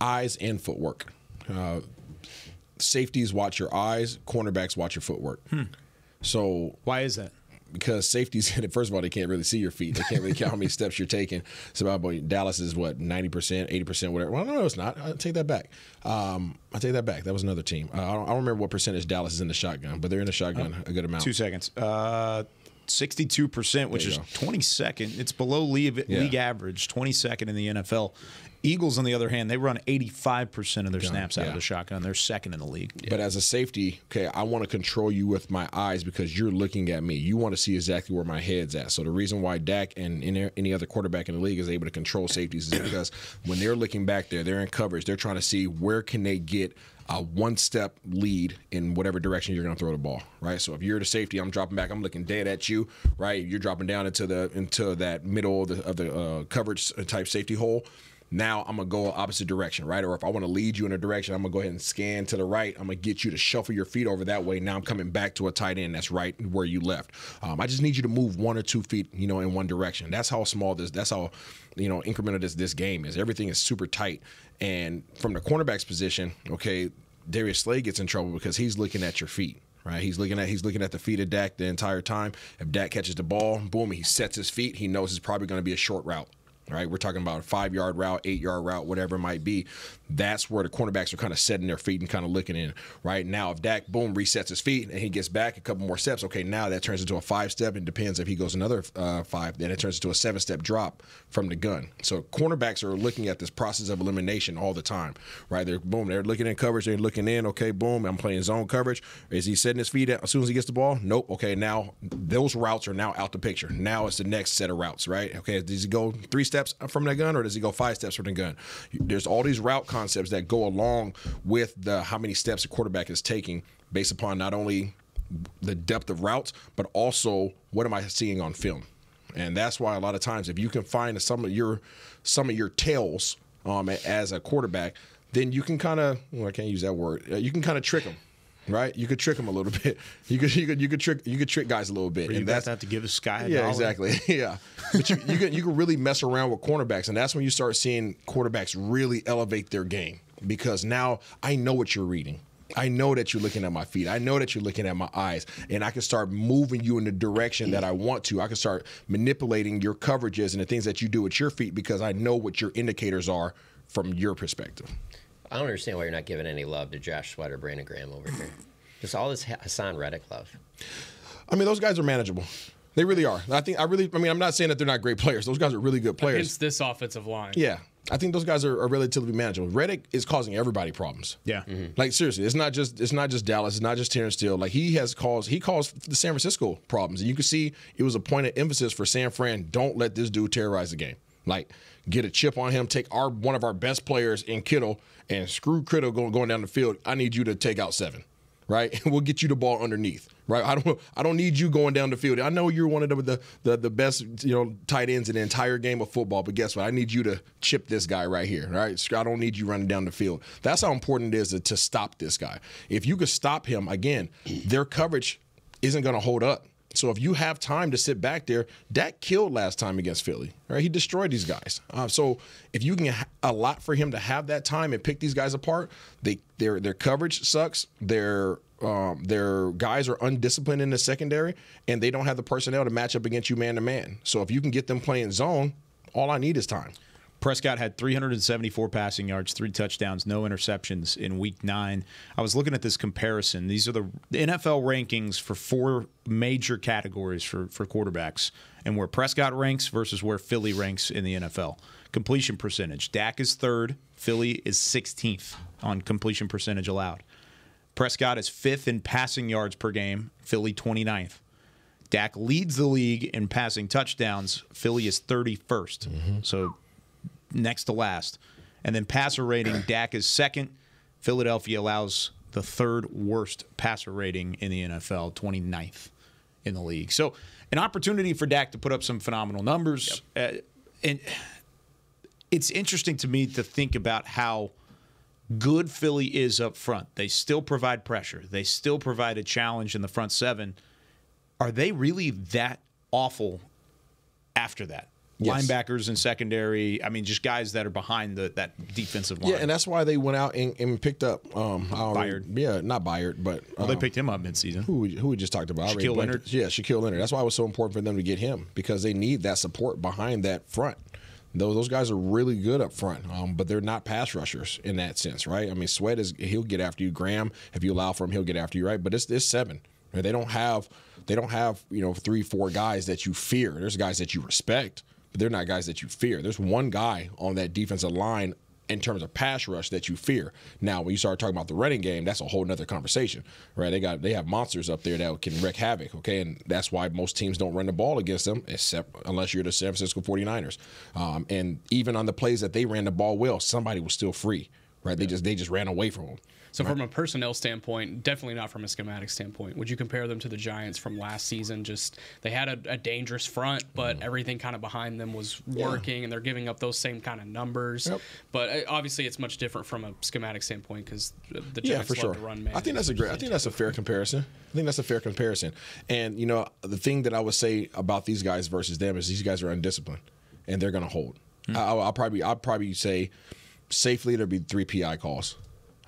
Eyes and footwork. Safeties watch your eyes, cornerbacks watch your footwork. So why is that? Because safeties, first of all, they can't really see your feet. They can't really count how many steps you're taking. It's about Dallas is what, 90%, 80%, whatever. Well, no, it's not. I take that back. That was another team. I don't remember what percentage Dallas is in the shotgun, but they're in the shotgun a good amount. 2 seconds. 62%, which is 22nd. It's below league average, 22nd in the NFL. Eagles, on the other hand, they run 85% of their snaps out of the shotgun. They're second in the league. But as a safety, I want to control you with my eyes because you're looking at me. You want to see exactly where my head's at. So the reason why Dak and any other quarterback in the league is able to control safeties is because when they're looking back there, they're in coverage. They're trying to see where can they get a one-step lead in whatever direction you're going to throw the ball, right? So if you're the safety, I'm dropping back. I'm looking dead at you, right? You're dropping down into that middle of the coverage type safety hole. Now I'm going to go opposite direction, right? Or if I want to lead you in a direction, I'm going to go ahead and scan to the right. I'm going to get you to shuffle your feet over that way. Now I'm coming back to a tight end that's right where you left. I just need you to move 1 or 2 feet, in one direction. That's how small that's how, incremental this game is. Everything is super tight. And from the cornerback's position, Darius Slay gets in trouble because he's looking at your feet. Right, he's looking at the feet of Dak the entire time. If Dak catches the ball, boom, he sets his feet. He knows it's probably going to be a short route. Right, we're talking about a 5-yard route, 8-yard route, whatever it might be. That's where the cornerbacks are kind of setting their feet and kind of looking in. Right now, if Dak, boom, resets his feet and he gets back a couple more steps, now that turns into a 5-step. It depends if he goes another 5, then it turns into a 7-step drop from the gun. So cornerbacks are looking at this process of elimination all the time. Right, they're looking in coverage, they're looking in. Okay, boom, I'm playing zone coverage. Is he setting his feet as soon as he gets the ball? Nope. Okay, now those routes are now out the picture. Now it's the next set of routes. Right. Okay, does he go 3 steps from the gun, or does he go 5 steps from the gun? There's all these route concepts that go along with how many steps a quarterback is taking based upon not only the depth of routes, but also what am I seeing on film. And that's why a lot of times if you can find some of your tails as a quarterback, then you can kind of, I can't use that word, you can kind of trick them. Right, you could trick them a little bit. You could trick guys a little bit, and that's have to give this guy $1. Exactly. Yeah, but you can really mess around with cornerbacks, and that's when you start seeing quarterbacks really elevate their game because now I know what you're reading. I know that you're looking at my feet. I know that you're looking at my eyes, and I can start moving you in the direction that I want to. I can start manipulating your coverages and the things that you do with your feet because I know what your indicators are from your perspective. I don't understand why you're not giving any love to Josh Sweat or Brandon Graham over here. Just all this Hassan Reddick love. I mean, those guys are manageable. They really are. I'm not saying that they're not great players. Those guys are really good players. Against this offensive line. Yeah. I think those guys are relatively manageable. Reddick is causing everybody problems. Yeah. Mm-hmm. Like seriously, it's not just Dallas, it's not just Terrence Steele. Like he caused the San Francisco problems. And you can see it was a point of emphasis for San Fran, don't let this dude terrorize the game. Like get a chip on him, take one of our best players in Kittle and screw Kittle going down the field. I need you to take out 7. Right? We'll get you the ball underneath. Right? I don't need you going down the field. I know you're one of the best, tight ends in the entire game of football, but guess what? I need you to chip this guy right here. Right? I don't need you running down the field. That's how important it is to stop this guy. If you could stop him, again, their coverage isn't going to hold up. So if you have time to sit back there, Dak killed last time against Philly. Right? He destroyed these guys. So if you can allow for him to have that time and pick these guys apart, their coverage sucks. Their guys are undisciplined in the secondary, and they don't have the personnel to match up against you man to man. So if you can get them playing zone, all I need is time. Prescott had 374 passing yards, 3 touchdowns, no interceptions in Week 9. I was looking at this comparison. These are the NFL rankings for 4 major categories for quarterbacks, and where Prescott ranks versus where Philly ranks in the NFL. Completion percentage. Dak is 3rd. Philly is 16th on completion percentage allowed. Prescott is 5th in passing yards per game. Philly 29th. Dak leads the league in passing touchdowns. Philly is 31st. Mm-hmm. So next to last. And then passer rating, Dak is 2nd. Philadelphia allows the 3rd worst passer rating in the NFL, 29th in the league. So an opportunity for Dak to put up some phenomenal numbers. Yep. And it's interesting to me to think about how good Philly is up front. They still provide pressure. They still provide a challenge in the front 7. Are they really that awful after that? Yes. Linebackers and secondary, just guys that are behind that defensive line. Yeah, and that's why they went out and picked up Byard. Yeah, not Byard, but they picked him up midseason. Who we just talked about. Shaquille Leonard. Yeah, Shaquille Leonard. That's why it was so important for them to get him, because they need that support behind that front. Those guys are really good up front, but they're not pass rushers in that sense, right? Sweat he'll get after you. Graham, if you allow for him, he'll get after you, right? But it's 7. They don't have They don't have 3-4 guys that you fear. There's guys that you respect, but they're not guys that you fear. There's one guy on that defensive line in terms of pass rush that you fear. Now, when you start talking about the running game, that's a whole nother conversation, right? They have monsters up there that can wreak havoc, okay? And that's why most teams don't run the ball against them, except unless you're the San Francisco 49ers. And even on the plays that they ran the ball well, somebody was still free, right? They just ran away from them. So from a personnel standpoint, definitely not from a schematic standpoint. Would you compare them to the Giants from last season? Just they had a dangerous front, but everything kind of behind them was working, and they're giving up those same kind of numbers. Yep. But obviously, it's much different from a schematic standpoint because the Giants love to run man. I think that's a fair comparison. And the thing that I would say about these guys versus them is these guys are undisciplined, and they're going to hold. I'll probably say safely there'll be 3 PI calls.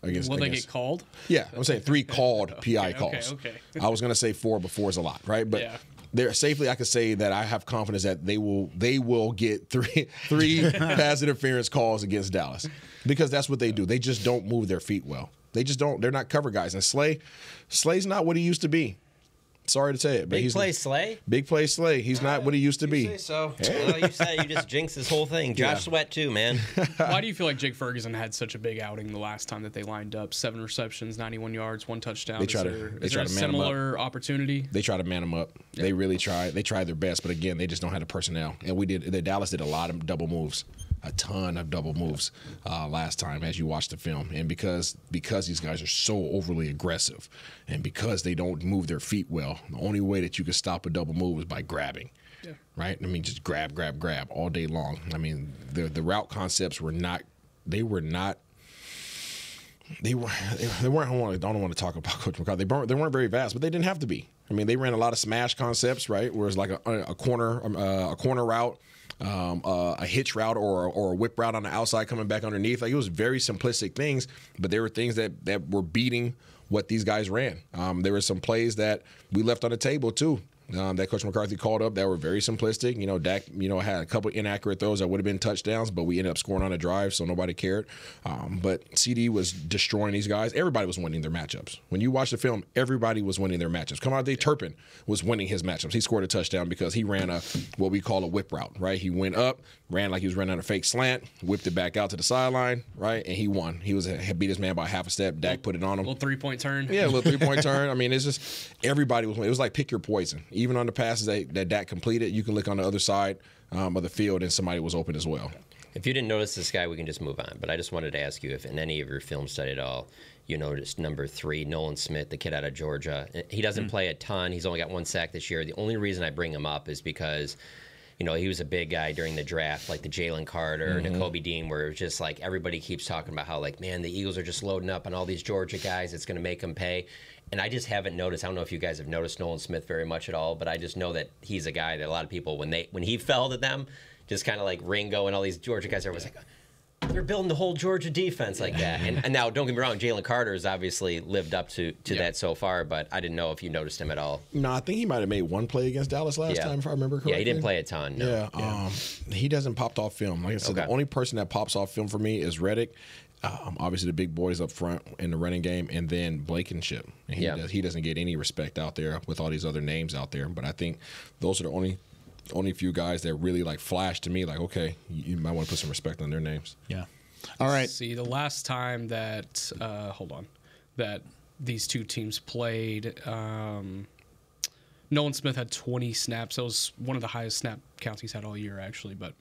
Will they get called? Yeah, I'm saying 3 called PI calls. Okay. I was going to say 4, but 4 is a lot, right? But they're safely, I could say that I have confidence that they will get three pass interference calls against Dallas because that's what they do. They just don't move their feet well. They just don't. They're not cover guys. And Slay's not what he used to be. Sorry to say it, but Big play Slay. Big play Slay. He's not what he used to be. Say so. Well, you said you just jinxed this whole thing. Josh Sweat too, man. Why do you feel like Jake Ferguson had such a big outing the last time that they lined up? 7 receptions, 91 yards, 1 touchdown. Is there a similar opportunity? They try to man him up. Yeah. They really try. They tried their best, but again, they just don't have the personnel. And Dallas did a lot of double moves. A ton of double moves last time as you watch the film. And because these guys are so overly aggressive and because they don't move their feet well, the only way that you can stop a double move is by grabbing. Yeah. Right? I mean, just grab all day long. I mean, the route concepts were not – they weren't – I don't want to talk about Coach McCarthy. They weren't very fast, but they didn't have to be. I mean, they ran a lot of smash concepts, right, where it's like a corner route. A hitch route or a whip route on the outside coming back underneath. Like, it was very simplistic things, but there were things that were beating what these guys ran. There were some plays that we left on the table too. That Coach McCarthy called up that were very simplistic. Dak, had a couple inaccurate throws that would have been touchdowns, but we ended up scoring on a drive, so nobody cared. But CD was destroying these guys. Everybody was winning their matchups. When you watch the film, everybody was winning their matchups. Kamade Turpin was winning his matchups. He scored a touchdown because he ran what we call a whip route, right? He went up, ran like he was running on a fake slant, whipped it back out to the sideline, right? And he won. He beat his man by half a step. Dak put it on him. A little 3-point turn. Yeah, a little 3-point turn. I mean, it's just everybody was winning. It was like pick your poison. Even on the passes that Dak completed, you can look on the other side of the field and somebody was open as well. If you didn't notice this guy, we can just move on. But I just wanted to ask you if in any of your film study at all, you noticed number 3, Nolan Smith, the kid out of Georgia. He doesn't play a ton. He's only got 1 sack this year. The only reason I bring him up is because he was a big guy during the draft, like the Jalen Carter, Nakobe Dean, where it was just like everybody keeps talking about how, like, man, the Eagles are just loading up on all these Georgia guys. It's going to make them pay. And I just haven't noticed. I don't know if you guys have noticed Nolan Smith very much at all, but I just know that he's a guy that a lot of people, when he fell to them, just kind of like Ringo and all these Georgia guys, everyone's like, they're building the whole Georgia defense like that. And now, don't get me wrong, Jalen Carter has obviously lived up to that so far, but I didn't know if you noticed him at all. No, I think he might have made 1 play against Dallas last time, if I remember correctly. Yeah, he didn't play a ton. No. Yeah, he doesn't pop off film. Like I said, the only person that pops off film for me is Reddick. Obviously, the big boys up front in the running game, and then Blankenship. And he doesn't get any respect out there with all these other names out there. But I think those are the only few guys that really like flash to me. Like, okay, you might want to put some respect on their names. Yeah. All right. See, the last time that that these two teams played, Nolan Smith had 20 snaps. That was one of the highest snap counts he's had all year, actually. But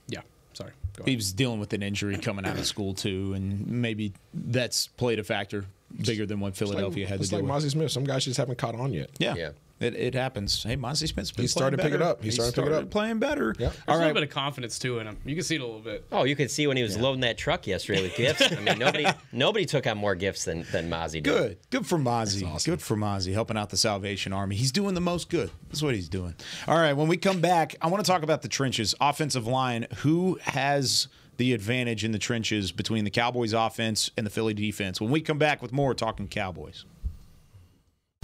yeah. Sorry. He was dealing with an injury coming out of school, too, and maybe that's played a factor bigger than what Philadelphia had to do. It's like Mozzie Smith. Some guys just haven't caught on yet. Yeah. It happens. Hey, Mozzie Smith's been started picking it up. He started playing better. Yeah. There's a little bit of confidence, too, in him. You can see it a little bit. Oh, you could see when he was loading that truck yesterday with gifts. I mean, nobody took on more gifts than Mozzie did. Good for Mozzie. Awesome. Good for Mozzie, helping out the Salvation Army. He's doing the most good. That's what he's doing. All right, when we come back, I want to talk about the trenches. Offensive line, who has the advantage in the trenches between the Cowboys offense and the Philly defense? When we come back with more Talking Cowboys.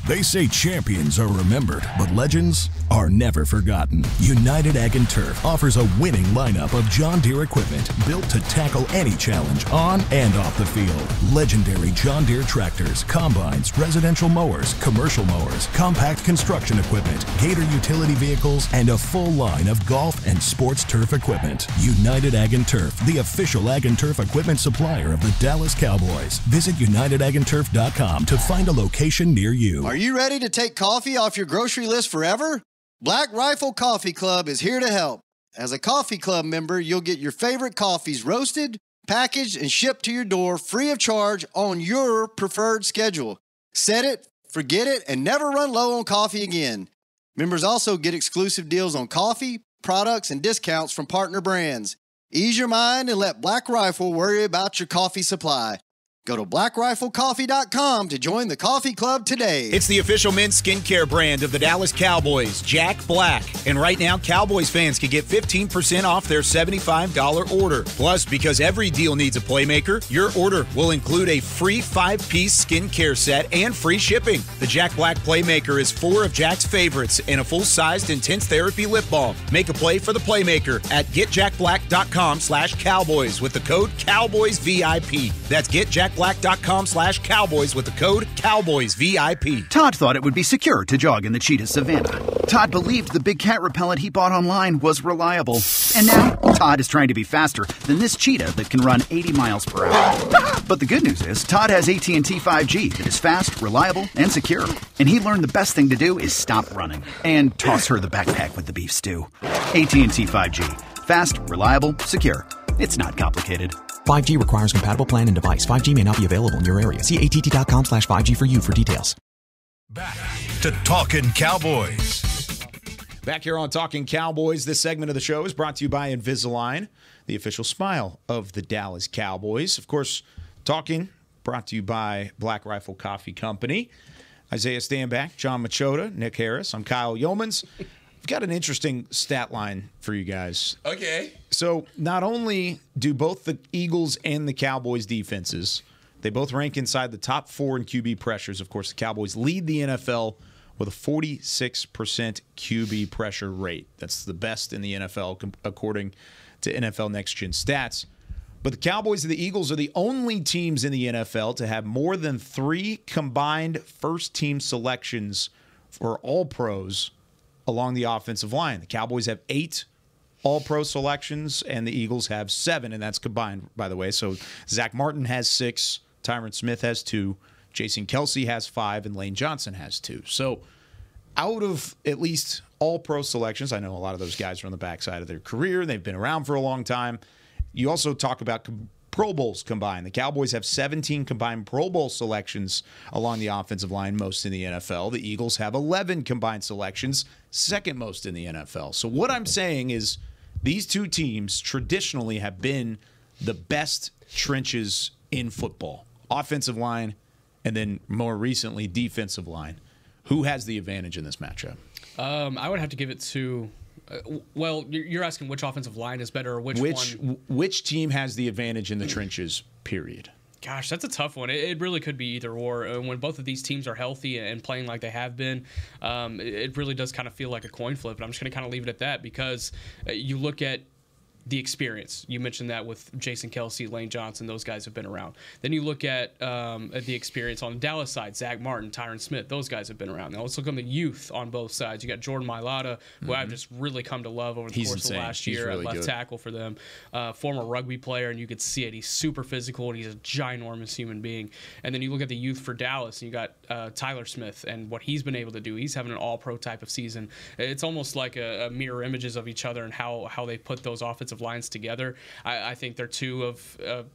They say champions are remembered, but legends are never forgotten. United Ag & Turf offers a winning lineup of John Deere equipment built to tackle any challenge on and off the field. Legendary John Deere tractors, combines, residential mowers, commercial mowers, compact construction equipment, Gator utility vehicles, and a full line of golf and sports turf equipment. United Ag & Turf, the official Ag & Turf equipment supplier of the Dallas Cowboys. Visit UnitedAgAndTurf.com to find a location near you. Are you ready to take coffee off your grocery list forever? Black Rifle Coffee Club is here to help. As a coffee club member, you'll get your favorite coffees roasted, packaged, and shipped to your door free of charge on your preferred schedule. Set it, forget it, and never run low on coffee again. Members also get exclusive deals on coffee, products, and discounts from partner brands. Ease your mind and let Black Rifle worry about your coffee supply. Go to blackriflecoffee.com to join the coffee club today. It's the official men's skincare brand of the Dallas Cowboys, Jack Black. And right now, Cowboys fans can get 15% off their $75 order. Plus, because every deal needs a playmaker, your order will include a free 5-piece skincare set and free shipping. The Jack Black Playmaker is 4 of Jack's favorites and a full-sized intense therapy lip balm. Make a play for the playmaker at getjackblack.com/Cowboys with the code CowboysVIP. That's getjackblack.com/Cowboys with the code CowboysVIP. Todd thought it would be secure to jog in the cheetah savanna. Todd believed the big cat repellent he bought online was reliable. And now, Todd is trying to be faster than this cheetah that can run 80 miles per hour. But the good news is, Todd has AT&T 5G that is fast, reliable, and secure. And he learned the best thing to do is stop running and toss her the backpack with the beef stew. AT&T 5G. Fast, reliable, secure. It's not complicated. 5G requires compatible plan and device. 5G may not be available in your area. See att.com/5G for you for details. Back to Talkin Cowboys. Back here on Talkin Cowboys, this segment of the show is brought to you by Invisalign, the official smile of the Dallas Cowboys. Of course, Talkin brought to you by Black Rifle Coffee Company. Isaiah Stanback, John Machota, Nick Harris. I'm Kyle Yeomans. I've got an interesting stat line for you guys. Okay. So not only do both the Eagles and the Cowboys defenses, they both rank inside the top 4 in QB pressures. Of course, the Cowboys lead the NFL with a 46% QB pressure rate. That's the best in the NFL according to NFL Next Gen Stats. But the Cowboys and the Eagles are the only teams in the NFL to have more than 3 combined first-team selections for All-Pros along the offensive line. The Cowboys have 8 All-Pro selections, and the Eagles have 7, and that's combined, by the way. So Zach Martin has 6, Tyron Smith has 2, Jason Kelce has 5, and Lane Johnson has 2. So out of at least All-Pro selections, I know a lot of those guys are on the backside of their career. They've been around for a long time. You also talk about Pro Bowls combined. The Cowboys have 17 combined Pro Bowl selections along the offensive line, most in the NFL. The Eagles have 11 combined selections, second most in the NFL. So what I'm saying is these two teams traditionally have been the best trenches in football. Offensive line, and then more recently, defensive line. Who has the advantage in this matchup? I would have to give it to... well, you're asking which offensive line is better or which one? Which team has the advantage in the trenches, period? Gosh, that's a tough one. It really could be either or. When both of these teams are healthy and playing like they have been, it really does kind of feel like a coin flip. And I'm just going to kind of leave it at that because you look at the experience. You mentioned that with Jason Kelce, Lane Johnson, those guys have been around. Then you look at the experience on the Dallas side, Zach Martin, Tyron Smith, those guys have been around. Now let's look on the youth on both sides. You got Jordan Mailata, who I've just really come to love over the course of last year at left tackle for them. Former rugby player, and you could see it. He's super physical, and he's a ginormous human being. And then you look at the youth for Dallas, and you got Tyler Smith and what he's been able to do. He's having an all-pro type of season. It's almost like a mirror images of each other and how they put those offensive lines together. I think they're two of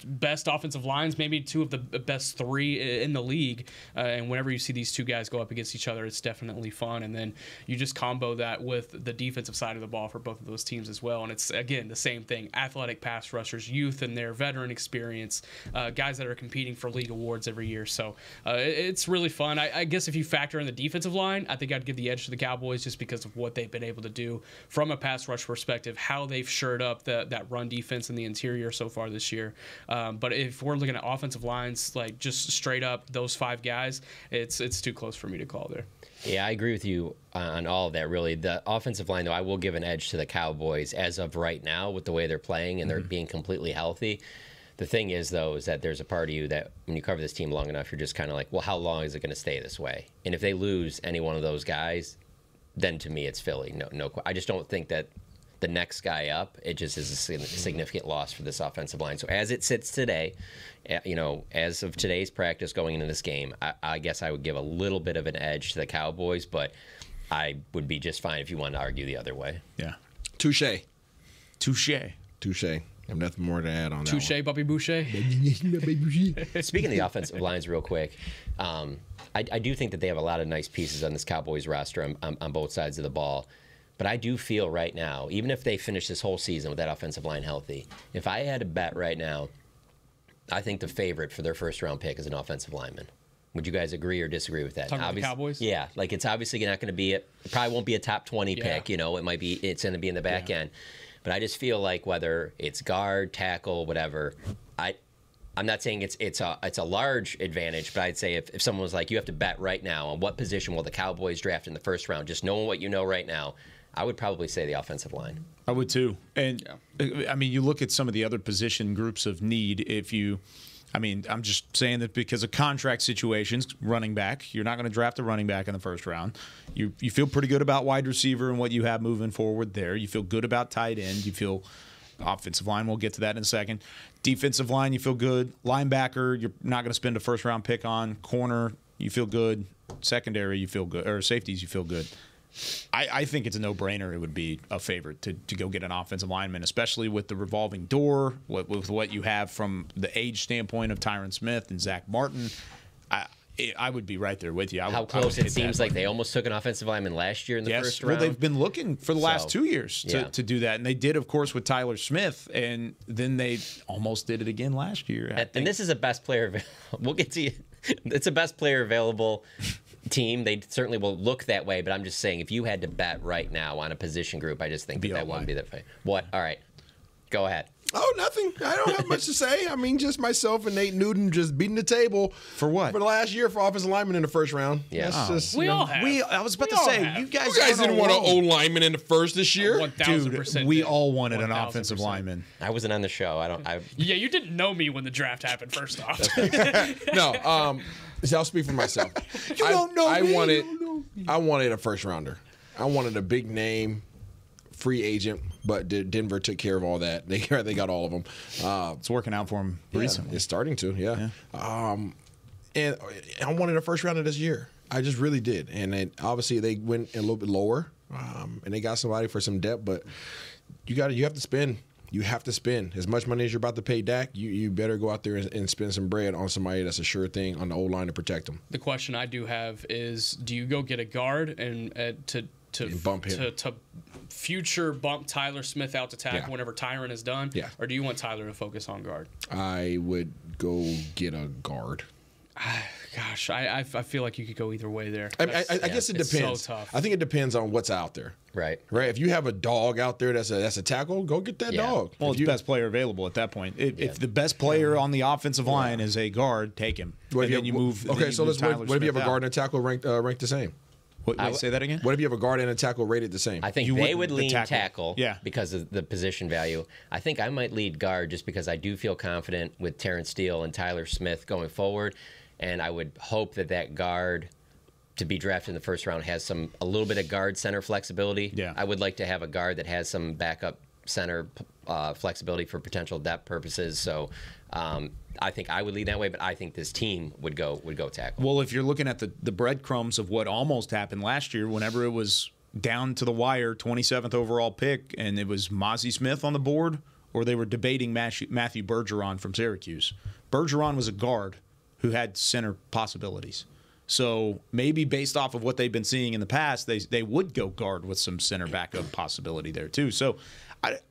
best offensive lines, maybe two of the best 3 in the league. And whenever you see these two guys go up against each other, it's definitely fun. And then you just combo that with the defensive side of the ball for both of those teams as well. And it's, again, the same thing. Athletic pass rushers, youth and their veteran experience, guys that are competing for league awards every year. So it's really fun. I guess if you factor in the defensive line, I think I'd give the edge to the Cowboys just because of what they've been able to do from a pass rush perspective, how they've shored up that run defense in the interior so far this year. But if we're looking at offensive lines, like just straight up those 5 guys, it's too close for me to call there. Yeah, I agree with you on all of that, really. The offensive line, though, I will give an edge to the Cowboys as of right now with the way they're playing and they're being completely healthy. The thing is, though, is that there's a part of you that when you cover this team long enough, you're just kind of like, well, how long is it going to stay this way? And if they lose any one of those guys, then to me it's Philly. No, I just don't think that the next guy up, it just is a significant loss for this offensive line. So as it sits today, as of today's practice going into this game, I guess I would give a little bit of an edge to the Cowboys, but I would be just fine if you wanted to argue the other way. Yeah. Touche. I have nothing more to add on that. Touche, Bobby Boucher. Speaking of the offensive lines real quick, I do think that they have a lot of nice pieces on this Cowboys roster on both sides of the ball. But I do feel right now, even if they finish this whole season with that offensive line healthy, if I had to bet right now, I think the favorite for their first-round pick is an offensive lineman. Would you guys agree or disagree with that? Talking about the Cowboys? Yeah, like it's obviously not going to be it probably won't be a top 20 pick. It's going to be in the back end. But I just feel like whether it's guard, tackle, whatever, I'm not saying it's a large advantage, but I'd say if someone was like, you have to bet right now on what position will the Cowboys draft in the first round, just knowing what you know right now, I would probably say the offensive line. I would too. And I mean, you look at some of the other position groups of need. I'm just saying that because of contract situations, running back, you're not going to draft a running back in the first round. You feel pretty good about wide receiver and what you have moving forward there. You feel good about tight end. You feel offensive line, we'll get to that in a second. Defensive line, you feel good. Linebacker, you're not going to spend a first-round pick on. Corner, you feel good. Secondary, you feel good. Or safeties, you feel good. I think it's a no-brainer. It would be a favorite to go get an offensive lineman, especially with the revolving door, with what you have from the age standpoint of Tyron Smith and Zach Martin. I would be right there with you. How close it seems like they almost took an offensive lineman last year in the first round. Well, they've been looking for the last 2 years to do that, and they did, of course, with Tyler Smith, and then they almost did it again last year. And this is a best player. We'll get to you. It's a best player available team. They certainly will look that way, but I'm just saying if you had to bet right now on a position group, I just think that wouldn't be that way. What? All right. Go ahead. Oh, nothing. I don't have much to say. I mean, just myself and Nate Newton just beating the table. For what? For the last year for offensive lineman in the first round. Yeah. We all have. I was about to say, you guys didn't want an old lineman in the first this year. 1,000% Dude, we all wanted an offensive lineman. I wasn't on the show. Yeah, you didn't know me when the draft happened, first off. No, I'll speak for myself. You don't know me. I wanted a first rounder. I wanted a big name, free agent, but Denver took care of all that. They got all of them. It's working out for them recently. It's starting to, yeah. And I wanted a first rounder this year. I just really did. And obviously they went a little bit lower, and they got somebody for some depth. But you have to spend. You have to spend as much money as you're about to pay Dak. You better go out there and spend some bread on somebody that's a sure thing on the O-line to protect them. The question I do have is, do you go get a guard and to bump him. To future bump Tyler Smith out to tackle whenever Tyron is done? Yeah. Or do you want Tyler to focus on guard? I would go get a guard. Gosh, I feel like you could go either way there. I guess it depends. It's so tough. I think it depends on what's out there. Right. If you have a dog out there that's a tackle, go get that dog. Well, it's best player available at that point. If the best player on the offensive line is a guard, take him. What and then you move. Okay, so what if you have a guard and a tackle ranked the same? Wait, say that again? What if you have a guard and a tackle rated the same? I think they would lean tackle because of the position value. I think I might lead guard just because I do feel confident with Terrence Steele and Tyler Smith going forward. And I would hope that guard to be drafted in the first round has a little bit of guard center flexibility. Yeah. I would like to have a guard that has some backup center flexibility for potential depth purposes. So I think I would lead that way, but I think this team would go tackle. Well, if you're looking at the breadcrumbs of what almost happened last year, whenever it was down to the wire, 27th overall pick, and it was Mozzie Smith on the board, or they were debating Matthew Bergeron from Syracuse. Bergeron was a guard who had center possibilities. So maybe based off of what they've been seeing in the past, they would go guard with some center backup possibility there too. So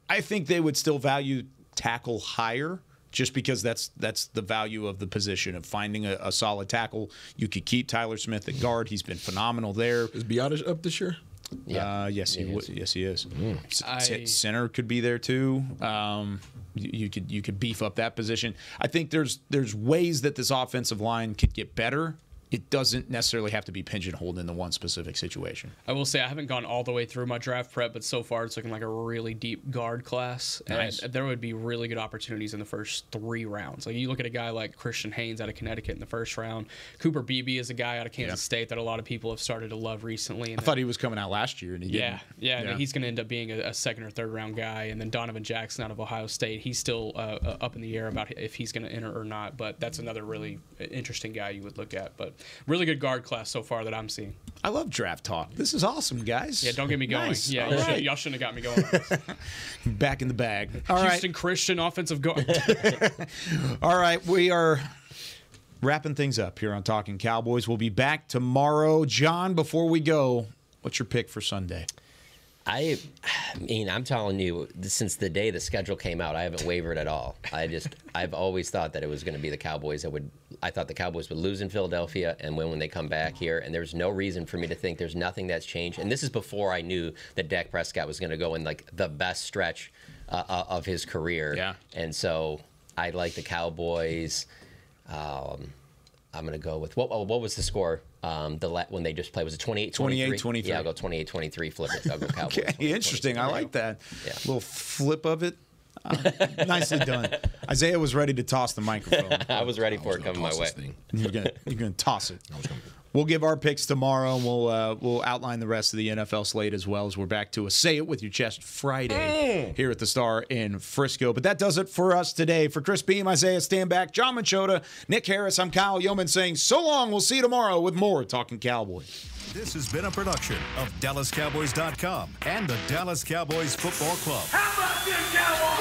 I think they would still value tackle higher just because that's the value of the position of finding a solid tackle. You could keep Tyler Smith at guard. He's been phenomenal there. Is Biotis up this year? Yeah. Yes, he would. Yes, he is. Mm. Center could be there too. You could beef up that position. I think there's ways that this offensive line could get better. It doesn't necessarily have to be pigeonholed into one specific situation. I will say I haven't gone all the way through my draft prep, but so far it's looking like a really deep guard class. Nice. And there would be really good opportunities in the first 3 rounds. Like you look at a guy like Christian Haynes out of Connecticut in the first round. Cooper Beebe is a guy out of Kansas State that a lot of people have started to love recently. And I thought he was coming out last year, and he didn't. Yeah. And he's going to end up being a second or third round guy. And then Donovan Jackson out of Ohio State, he's still up in the air about if he's going to enter or not. But that's another really interesting guy you would look at. But really good guard class so far that I'm seeing. I love draft talk. This is awesome, guys. Yeah, don't get me going. Nice. Yeah, y'all shouldn't have got me going. Back in the bag. All Houston right. Christian offensive guard. All right, we are wrapping things up here on Talking Cowboys. We'll be back tomorrow. John, before we go, what's your pick for Sunday? I mean, I'm telling you, since the day the schedule came out, I haven't wavered at all. I've always thought that it was going to be the Cowboys that would. I thought the Cowboys would lose in Philadelphia and win when they come back here. And there's no reason for me to think there's nothing that's changed. And this is before I knew that Dak Prescott was going to go in like the best stretch of his career. Yeah. And so I like the Cowboys. I'm going to go with what was the score? When they just played, was it 28-23? 28-23. Yeah, I'll go 28-23. Flip it. I'll go Cowboys. Okay, interesting. I like that. Yeah. Little flip of it. Nicely done. Isaiah was ready to toss the microphone. I was ready for it coming my way. You're gonna toss it. We'll give our picks tomorrow, and we'll outline the rest of the NFL slate as well as we're back to a Say It With Your Chest Friday here at the Star in Frisco. But that does it for us today. For Chris Beam, Isaiah Stanback, John Machota, Nick Harris, I'm Kyle Yeoman saying so long. We'll see you tomorrow with more Talking Cowboys. This has been a production of DallasCowboys.com and the Dallas Cowboys Football Club. How about this, Cowboys?